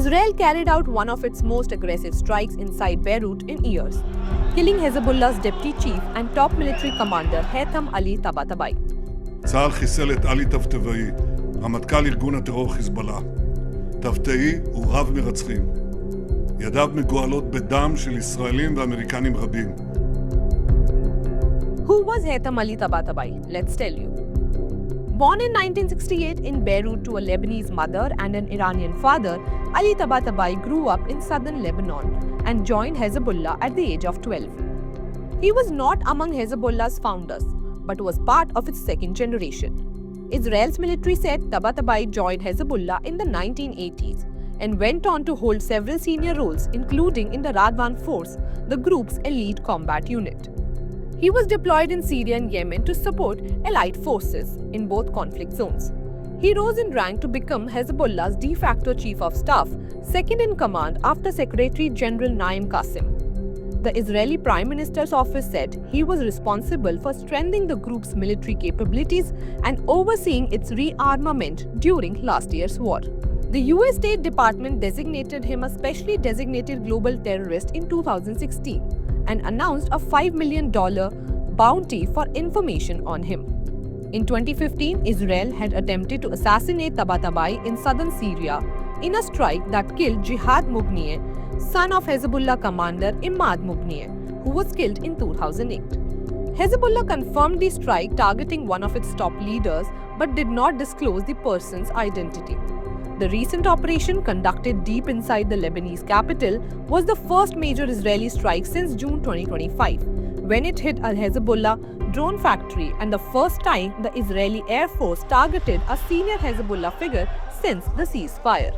Israel carried out one of its most aggressive strikes inside Beirut in years, killing Hezbollah's deputy chief and top military commander Haitham Ali Tabatabai. צה"ל חיסל את עלי טבטבאי, רמטכ"ל ארגון הטרור חיזבאללה. טבטאי הוא רב מרצחים. ידיו מגואלות בדם של ישראלים ואמריקנים רבים. Who was Haitham Ali Tabatabai? Let's tell you. Born in 1968 in Beirut to a Lebanese mother and an Iranian father, Ali Tabatabai grew up in southern Lebanon and joined Hezbollah at the age of 12. He was not among Hezbollah's founders, but was part of its second generation. Israel's military said Tabatabai joined Hezbollah in the 1980s and went on to hold several senior roles, including in the Radwan Force, the group's elite combat unit. He was deployed in Syria and Yemen to support allied forces in both conflict zones. He rose in rank to become Hezbollah's de facto chief of staff, second in command after Secretary General Naim Qassem. The Israeli Prime Minister's office said he was responsible for strengthening the group's military capabilities and overseeing its rearmament during last year's war. The US State Department designated him a specially designated global terrorist in 2016 and announced a $5 million bounty for information on him. In 2015, Israel had attempted to assassinate Tabatabai in southern Syria in a strike that killed Jihad Mughniyeh, son of Hezbollah commander Imad Mughniyeh, who was killed in 2008. Hezbollah confirmed the strike targeting one of its top leaders but did not disclose the person's identity. The recent operation, conducted deep inside the Lebanese capital, was the first major Israeli strike since June 2025, when it hit a Hezbollah drone factory and the first time the Israeli Air Force targeted a senior Hezbollah figure since the ceasefire.